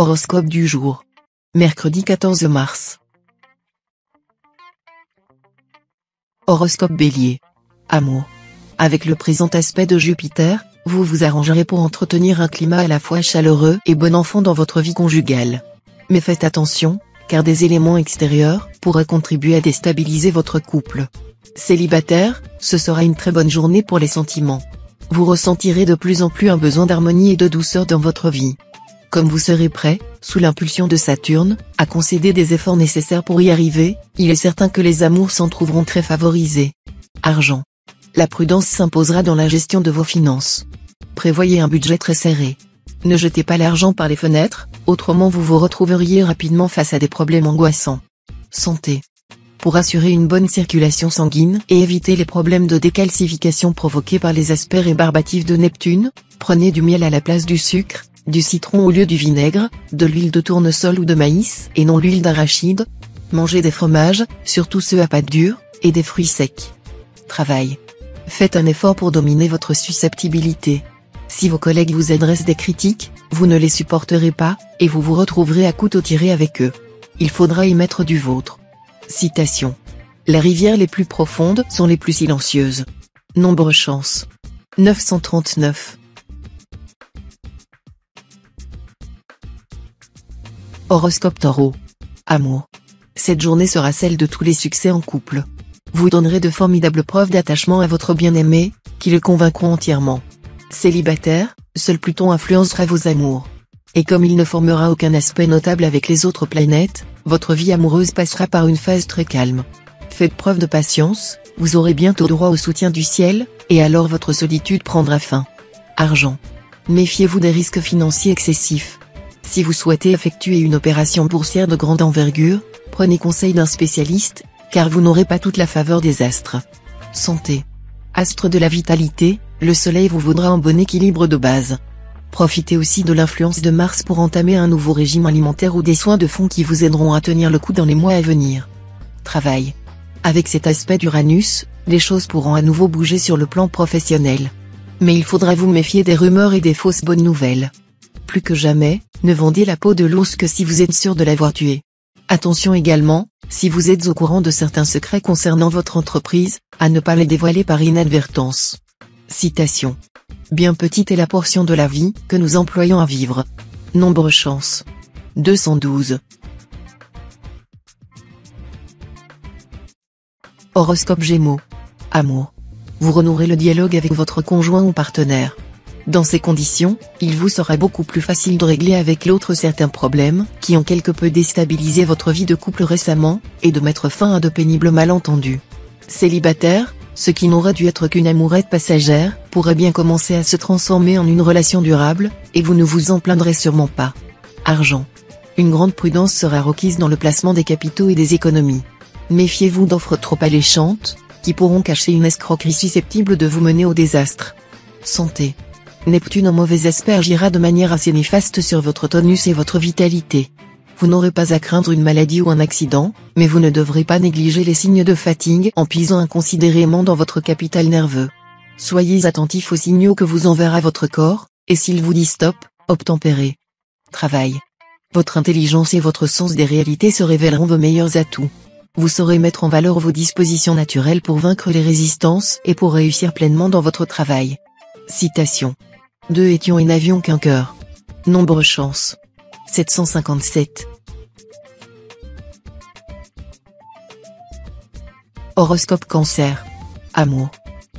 Horoscope du jour. Mercredi 14 mars. Horoscope Bélier. Amour. Avec le présent aspect de Jupiter, vous vous arrangerez pour entretenir un climat à la fois chaleureux et bon enfant dans votre vie conjugale. Mais faites attention, car des éléments extérieurs pourraient contribuer à déstabiliser votre couple. Célibataire, ce sera une très bonne journée pour les sentiments. Vous ressentirez de plus en plus un besoin d'harmonie et de douceur dans votre vie. Comme vous serez prêt, sous l'impulsion de Saturne, à concéder des efforts nécessaires pour y arriver, il est certain que les amours s'en trouveront très favorisés. Argent. La prudence s'imposera dans la gestion de vos finances. Prévoyez un budget très serré. Ne jetez pas l'argent par les fenêtres, autrement vous vous retrouveriez rapidement face à des problèmes angoissants. Santé. Pour assurer une bonne circulation sanguine et éviter les problèmes de décalcification provoqués par les aspects rébarbatifs de Neptune, prenez du miel à la place du sucre, du citron au lieu du vinaigre, de l'huile de tournesol ou de maïs et non l'huile d'arachide. Mangez des fromages, surtout ceux à pâte dure, et des fruits secs. Travail. Faites un effort pour dominer votre susceptibilité. Si vos collègues vous adressent des critiques, vous ne les supporterez pas, et vous vous retrouverez à couteau tiré avec eux. Il faudra y mettre du vôtre. Citation. Les rivières les plus profondes sont les plus silencieuses. Nombre chance. 939. Horoscope Taureau. Amour. Cette journée sera celle de tous les succès en couple. Vous donnerez de formidables preuves d'attachement à votre bien-aimé, qui le convaincront entièrement. Célibataire, seul Pluton influencera vos amours. Et comme il ne formera aucun aspect notable avec les autres planètes, votre vie amoureuse passera par une phase très calme. Faites preuve de patience, vous aurez bientôt droit au soutien du ciel, et alors votre solitude prendra fin. Argent. Méfiez-vous des risques financiers excessifs. Si vous souhaitez effectuer une opération boursière de grande envergure, prenez conseil d'un spécialiste, car vous n'aurez pas toute la faveur des astres. Santé. Astre de la vitalité, le soleil vous vaudra un bon équilibre de base. Profitez aussi de l'influence de Mars pour entamer un nouveau régime alimentaire ou des soins de fond qui vous aideront à tenir le coup dans les mois à venir. Travail. Avec cet aspect d'Uranus, les choses pourront à nouveau bouger sur le plan professionnel. Mais il faudra vous méfier des rumeurs et des fausses bonnes nouvelles. Plus que jamais, ne vendez la peau de l'ours que si vous êtes sûr de l'avoir tué. Attention également, si vous êtes au courant de certains secrets concernant votre entreprise, à ne pas les dévoiler par inadvertance. Citation. Bien petite est la portion de la vie que nous employons à vivre. Nombre chance. 212. Horoscope Gémeaux. Amour. Vous renouerez le dialogue avec votre conjoint ou partenaire. Dans ces conditions, il vous sera beaucoup plus facile de régler avec l'autre certains problèmes qui ont quelque peu déstabilisé votre vie de couple récemment, et de mettre fin à de pénibles malentendus. Célibataire, ce qui n'aurait dû être qu'une amourette passagère, pourrait bien commencer à se transformer en une relation durable, et vous ne vous en plaindrez sûrement pas. Argent. Une grande prudence sera requise dans le placement des capitaux et des économies. Méfiez-vous d'offres trop alléchantes, qui pourront cacher une escroquerie susceptible de vous mener au désastre. Santé. Neptune en mauvais aspect agira de manière assez néfaste sur votre tonus et votre vitalité. Vous n'aurez pas à craindre une maladie ou un accident, mais vous ne devrez pas négliger les signes de fatigue en puisant inconsidérément dans votre capital nerveux. Soyez attentif aux signaux que vous enverra votre corps, et s'il vous dit stop, obtempérez. Travail. Votre intelligence et votre sens des réalités se révéleront vos meilleurs atouts. Vous saurez mettre en valeur vos dispositions naturelles pour vaincre les résistances et pour réussir pleinement dans votre travail. Citation. Deux étions et n'avions qu'un cœur. Nombre chance. 757. Horoscope Cancer. Amour.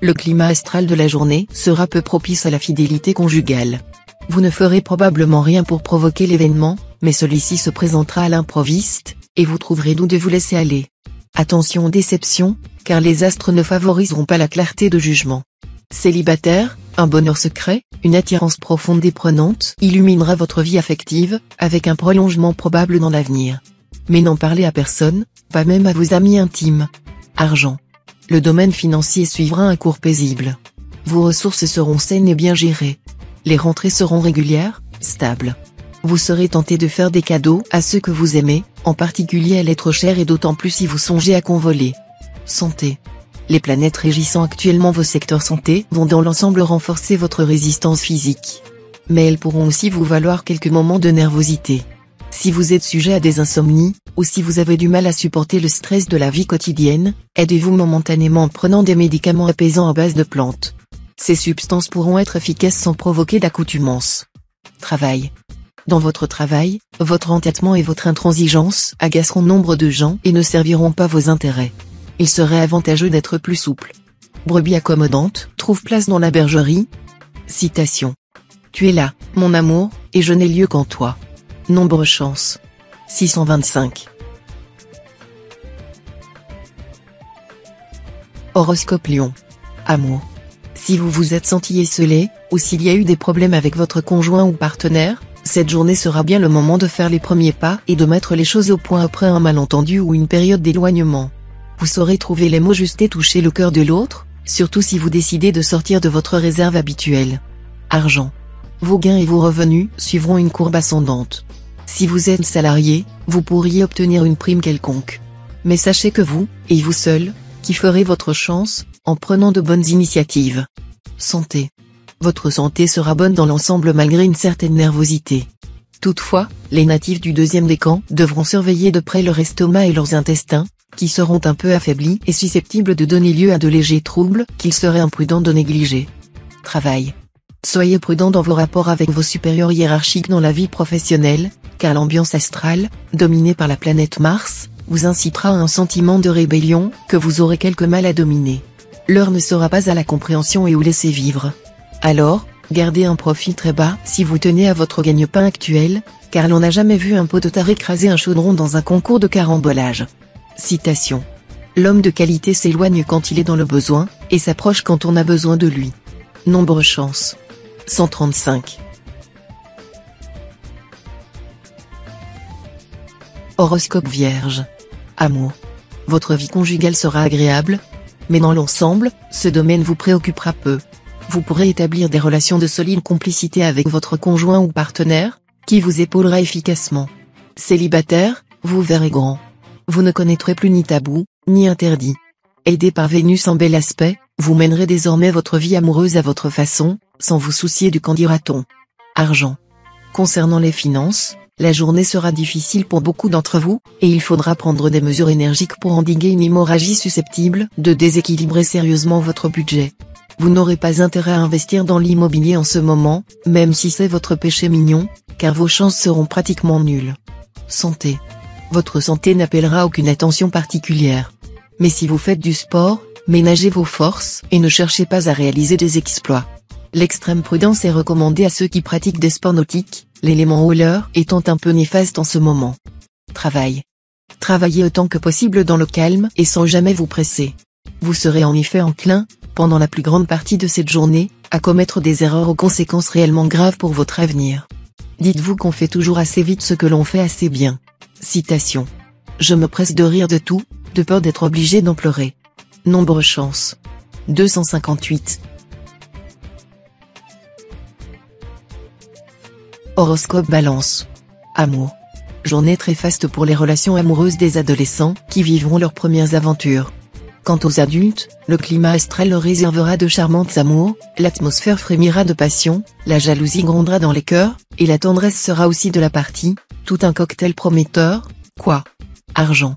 Le climat astral de la journée sera peu propice à la fidélité conjugale. Vous ne ferez probablement rien pour provoquer l'événement, mais celui-ci se présentera à l'improviste, et vous trouverez d'où de vous laisser aller. Attention aux déceptions, car les astres ne favoriseront pas la clarté de jugement. Célibataire, un bonheur secret, une attirance profonde et prenante illuminera votre vie affective, avec un prolongement probable dans l'avenir. Mais n'en parlez à personne, pas même à vos amis intimes. Argent. Le domaine financier suivra un cours paisible. Vos ressources seront saines et bien gérées. Les rentrées seront régulières, stables. Vous serez tenté de faire des cadeaux à ceux que vous aimez, en particulier à l'être cher et d'autant plus si vous songez à convoler. Santé. Les planètes régissant actuellement vos secteurs santé vont dans l'ensemble renforcer votre résistance physique. mais elles pourront aussi vous valoir quelques moments de nervosité. Si vous êtes sujet à des insomnies, ou si vous avez du mal à supporter le stress de la vie quotidienne, aidez-vous momentanément en prenant des médicaments apaisants à base de plantes. Ces substances pourront être efficaces sans provoquer d'accoutumance. Travail. Dans votre travail, votre entêtement et votre intransigeance agaceront nombre de gens et ne serviront pas vos intérêts. Il serait avantageux d'être plus souple. Brebis accommodante, trouve place dans la bergerie. Citation. Tu es là, mon amour, et je n'ai lieu qu'en toi. Nombre chance. 625. Horoscope Lion. Amour. Si vous vous êtes senti esseulé, ou s'il y a eu des problèmes avec votre conjoint ou partenaire, cette journée sera bien le moment de faire les premiers pas et de mettre les choses au point après un malentendu ou une période d'éloignement. Vous saurez trouver les mots justes et toucher le cœur de l'autre, surtout si vous décidez de sortir de votre réserve habituelle. Argent. Vos gains et vos revenus suivront une courbe ascendante. Si vous êtes salarié, vous pourriez obtenir une prime quelconque. Mais sachez que vous, et vous seul, qui ferez votre chance, en prenant de bonnes initiatives. Santé. Votre santé sera bonne dans l'ensemble malgré une certaine nervosité. Toutefois, les natifs du deuxième décan devront surveiller de près leur estomac et leurs intestins, qui seront un peu affaiblis et susceptibles de donner lieu à de légers troubles qu'il serait imprudent de négliger. Travail. Soyez prudent dans vos rapports avec vos supérieurs hiérarchiques dans la vie professionnelle, car l'ambiance astrale, dominée par la planète Mars, vous incitera à un sentiment de rébellion que vous aurez quelque mal à dominer. L'heure ne sera pas à la compréhension et au laisser vivre. Alors, gardez un profit très bas si vous tenez à votre gagne-pain actuel, car l'on n'a jamais vu un pot de tare écraser un chaudron dans un concours de carambolage. Citation. L'homme de qualité s'éloigne quand il est dans le besoin, et s'approche quand on a besoin de lui. Nombre chance. 135. Horoscope Vierge. Amour. Votre vie conjugale sera agréable, mais dans l'ensemble, ce domaine vous préoccupera peu. Vous pourrez établir des relations de solide complicité avec votre conjoint ou partenaire, qui vous épaulera efficacement. Célibataire, vous verrez grand. Vous ne connaîtrez plus ni tabou, ni interdit. Aidé par Vénus en bel aspect, vous mènerez désormais votre vie amoureuse à votre façon, sans vous soucier du qu'en dira-t-on. Argent. Concernant les finances, la journée sera difficile pour beaucoup d'entre vous, et il faudra prendre des mesures énergiques pour endiguer une hémorragie susceptible de déséquilibrer sérieusement votre budget. Vous n'aurez pas intérêt à investir dans l'immobilier en ce moment, même si c'est votre péché mignon, car vos chances seront pratiquement nulles. Santé. Votre santé n'appellera aucune attention particulière. Mais si vous faites du sport, ménagez vos forces et ne cherchez pas à réaliser des exploits. L'extrême prudence est recommandée à ceux qui pratiquent des sports nautiques, l'élément hauteur étant un peu néfaste en ce moment. Travail. Travaillez autant que possible dans le calme et sans jamais vous presser. Vous serez en effet enclin, pendant la plus grande partie de cette journée, à commettre des erreurs aux conséquences réellement graves pour votre avenir. Dites-vous qu'on fait toujours assez vite ce que l'on fait assez bien. Citation. Je me presse de rire de tout, de peur d'être obligé d'en pleurer. Nombre chance. 258. Horoscope Balance. Amour. Journée très faste pour les relations amoureuses des adolescents qui vivront leurs premières aventures. Quant aux adultes, le climat astral leur réservera de charmantes amours, l'atmosphère frémira de passion, la jalousie grondera dans les cœurs, et la tendresse sera aussi de la partie, tout un cocktail prometteur, quoi. Argent.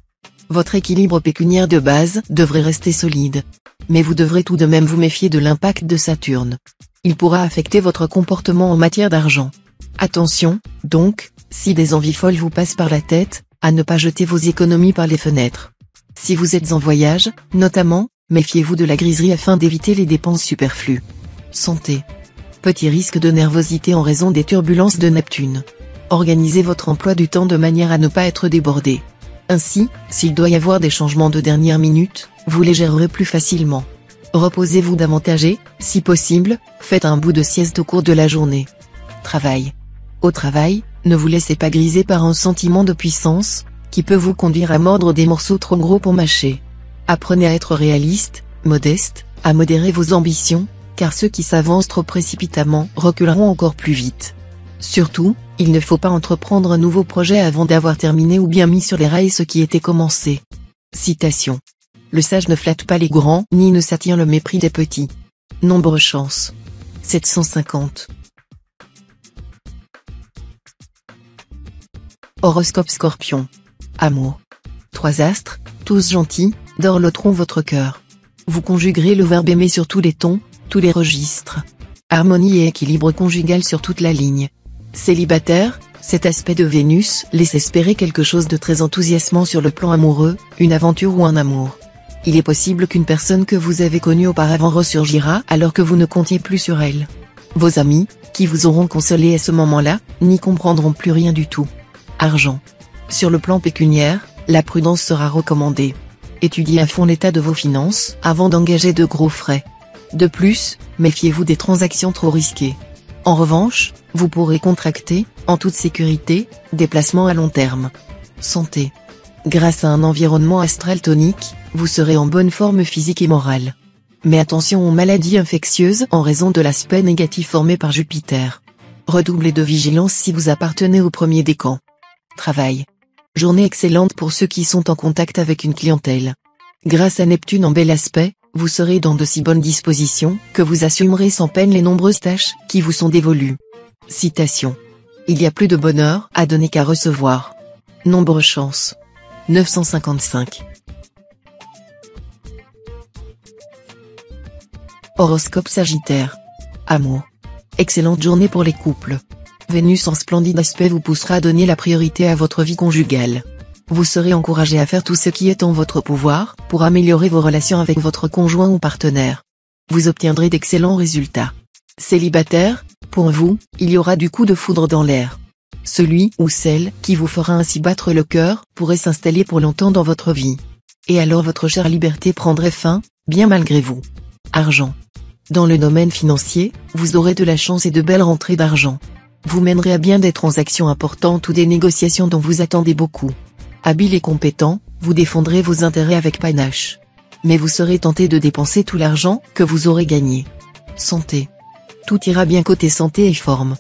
Votre équilibre pécuniaire de base devrait rester solide. Mais vous devrez tout de même vous méfier de l'impact de Saturne. Il pourra affecter votre comportement en matière d'argent. Attention, donc, si des envies folles vous passent par la tête, à ne pas jeter vos économies par les fenêtres. Si vous êtes en voyage, notamment, méfiez-vous de la griserie afin d'éviter les dépenses superflues. Santé. Petit risque de nervosité en raison des turbulences de Neptune. Organisez votre emploi du temps de manière à ne pas être débordé. Ainsi, s'il doit y avoir des changements de dernière minute, vous les gérerez plus facilement. Reposez-vous davantage et, si possible, faites un bout de sieste au cours de la journée. Travail. Au travail, ne vous laissez pas griser par un sentiment de puissance, qui peut vous conduire à mordre des morceaux trop gros pour mâcher. Apprenez à être réaliste, modeste, à modérer vos ambitions, car ceux qui s'avancent trop précipitamment reculeront encore plus vite. Surtout, il ne faut pas entreprendre un nouveau projet avant d'avoir terminé ou bien mis sur les rails ce qui était commencé. Citation. Le sage ne flatte pas les grands ni ne s'attire le mépris des petits. Nombre chance. 750. Horoscope Scorpion. Amour. 3 astres, tous gentils, dorloteront votre cœur. Vous conjuguerez le verbe aimer sur tous les tons, tous les registres. Harmonie et équilibre conjugal sur toute la ligne. Célibataire, cet aspect de Vénus laisse espérer quelque chose de très enthousiasmant sur le plan amoureux, une aventure ou un amour. Il est possible qu'une personne que vous avez connue auparavant ressurgira alors que vous ne comptiez plus sur elle. Vos amis, qui vous auront consolé à ce moment-là, n'y comprendront plus rien du tout. Argent. Sur le plan pécuniaire, la prudence sera recommandée. Étudiez à fond l'état de vos finances avant d'engager de gros frais. De plus, méfiez-vous des transactions trop risquées. En revanche, vous pourrez contracter, en toute sécurité, des placements à long terme. Santé. Grâce à un environnement astral tonique, vous serez en bonne forme physique et morale. Mais attention aux maladies infectieuses en raison de l'aspect négatif formé par Jupiter. Redoublez de vigilance si vous appartenez au premier décan. Travail. Journée excellente pour ceux qui sont en contact avec une clientèle. Grâce à Neptune en bel aspect, vous serez dans de si bonnes dispositions que vous assumerez sans peine les nombreuses tâches qui vous sont dévolues. Citation. Il y a plus de bonheur à donner qu'à recevoir. Nombre chance. 955. Horoscope Sagittaire. Amour. Excellente journée pour les couples. Vénus en splendide aspect vous poussera à donner la priorité à votre vie conjugale. Vous serez encouragé à faire tout ce qui est en votre pouvoir pour améliorer vos relations avec votre conjoint ou partenaire. Vous obtiendrez d'excellents résultats. Célibataire, pour vous, il y aura du coup de foudre dans l'air. Celui ou celle qui vous fera ainsi battre le cœur pourrait s'installer pour longtemps dans votre vie. Et alors votre chère liberté prendrait fin, bien malgré vous. Argent. Dans le domaine financier, vous aurez de la chance et de belles rentrées d'argent. Vous mènerez à bien des transactions importantes ou des négociations dont vous attendez beaucoup. Habile et compétent, vous défendrez vos intérêts avec panache. Mais vous serez tenté de dépenser tout l'argent que vous aurez gagné. Santé. Tout ira bien côté santé et forme.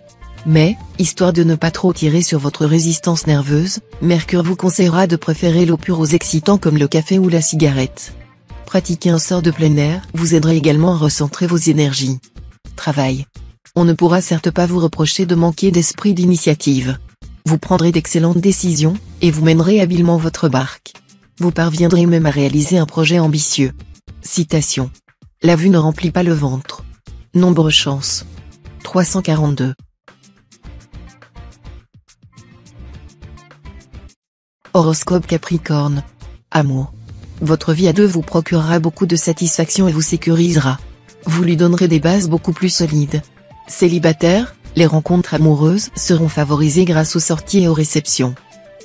Mais, histoire de ne pas trop tirer sur votre résistance nerveuse, Mercure vous conseillera de préférer l'eau pure aux excitants comme le café ou la cigarette. Pratiquer un sort de plein air vous aiderait également à recentrer vos énergies. Travail. On ne pourra certes pas vous reprocher de manquer d'esprit d'initiative. Vous prendrez d'excellentes décisions, et vous mènerez habilement votre barque. Vous parviendrez même à réaliser un projet ambitieux. Citation. La vue ne remplit pas le ventre. Nombre chance. 342. Horoscope Capricorne. Amour. Votre vie à deux vous procurera beaucoup de satisfaction et vous sécurisera. Vous lui donnerez des bases beaucoup plus solides. Célibataire, les rencontres amoureuses seront favorisées grâce aux sorties et aux réceptions.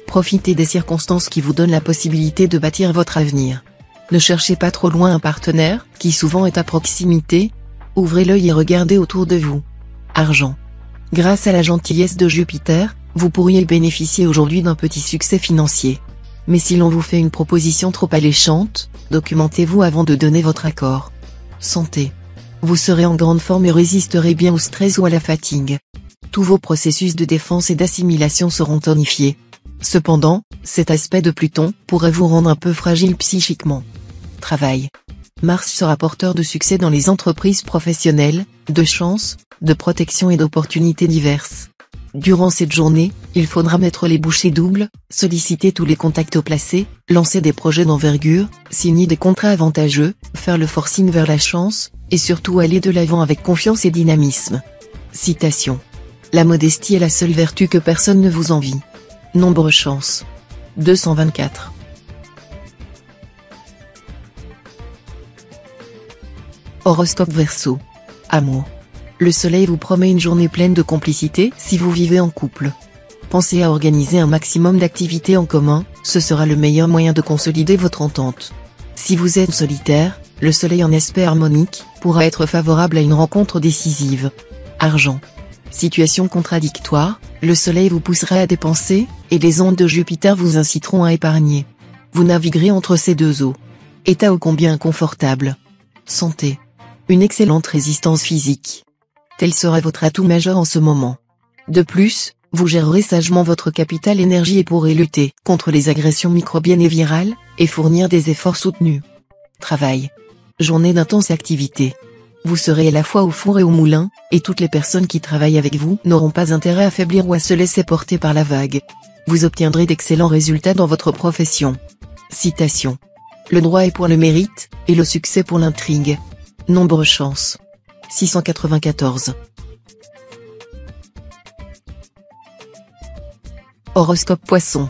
Profitez des circonstances qui vous donnent la possibilité de bâtir votre avenir. Ne cherchez pas trop loin un partenaire, qui souvent est à proximité. Ouvrez l'œil et regardez autour de vous. Argent. Grâce à la gentillesse de Jupiter, vous pourriez bénéficier aujourd'hui d'un petit succès financier. Mais si l'on vous fait une proposition trop alléchante, documentez-vous avant de donner votre accord. Santé. Vous serez en grande forme et résisterez bien au stress ou à la fatigue. Tous vos processus de défense et d'assimilation seront tonifiés. Cependant, cet aspect de Pluton pourrait vous rendre un peu fragile psychiquement. Travail. Mars sera porteur de succès dans les entreprises professionnelles, de chance, de protection et d'opportunités diverses. Durant cette journée, il faudra mettre les bouchées doubles, solliciter tous les contacts au placé, lancer des projets d'envergure, signer des contrats avantageux, faire le forcing vers la chance, et surtout aller de l'avant avec confiance et dynamisme. Citation. La modestie est la seule vertu que personne ne vous envie. Nombre chance. 224. Horoscope Verseau. Amour. Le soleil vous promet une journée pleine de complicité si vous vivez en couple. Pensez à organiser un maximum d'activités en commun, ce sera le meilleur moyen de consolider votre entente. Si vous êtes solitaire, le soleil en aspect harmonique pourra être favorable à une rencontre décisive. Argent. Situation contradictoire, le soleil vous poussera à dépenser, et les ondes de Jupiter vous inciteront à épargner. Vous naviguerez entre ces deux eaux. État ô combien inconfortable. Santé. Une excellente résistance physique. Tel sera votre atout majeur en ce moment. De plus, vous gérerez sagement votre capital énergie et pourrez lutter contre les agressions microbiennes et virales, et fournir des efforts soutenus. Travail. Journée d'intense activité. Vous serez à la fois au four et au moulin, et toutes les personnes qui travaillent avec vous n'auront pas intérêt à faiblir ou à se laisser porter par la vague. Vous obtiendrez d'excellents résultats dans votre profession. Citation. Le droit est pour le mérite, et le succès pour l'intrigue. Nombre chance. 694. Horoscope Poisson.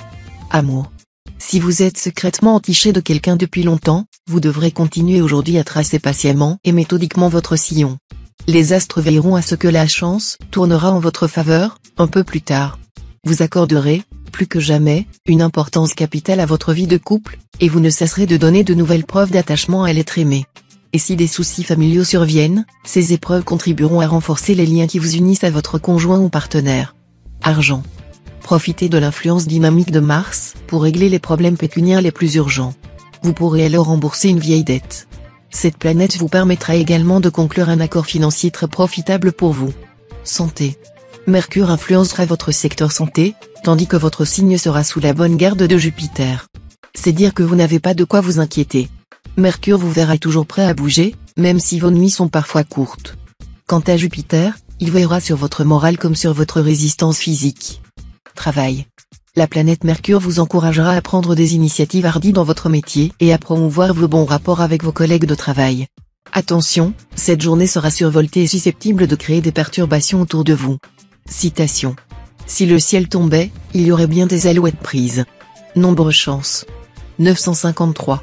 Amour. Si vous êtes secrètement entiché de quelqu'un depuis longtemps, vous devrez continuer aujourd'hui à tracer patiemment et méthodiquement votre sillon. Les astres veilleront à ce que la chance tournera en votre faveur, un peu plus tard. Vous accorderez, plus que jamais, une importance capitale à votre vie de couple, et vous ne cesserez de donner de nouvelles preuves d'attachement à l'être aimé. Et si des soucis familiaux surviennent, ces épreuves contribueront à renforcer les liens qui vous unissent à votre conjoint ou partenaire. Argent. Profitez de l'influence dynamique de Mars pour régler les problèmes pécuniaires les plus urgents. Vous pourrez alors rembourser une vieille dette. Cette planète vous permettra également de conclure un accord financier très profitable pour vous. Santé. Mercure influencera votre secteur santé, tandis que votre signe sera sous la bonne garde de Jupiter. C'est dire que vous n'avez pas de quoi vous inquiéter. Mercure vous verra toujours prêt à bouger, même si vos nuits sont parfois courtes. Quant à Jupiter, il veillera sur votre morale comme sur votre résistance physique. Travail. La planète Mercure vous encouragera à prendre des initiatives hardies dans votre métier et à promouvoir vos bons rapports avec vos collègues de travail. Attention, cette journée sera survoltée et susceptible de créer des perturbations autour de vous. Citation. Si le ciel tombait, il y aurait bien des alouettes prises. Nombre chance. 953.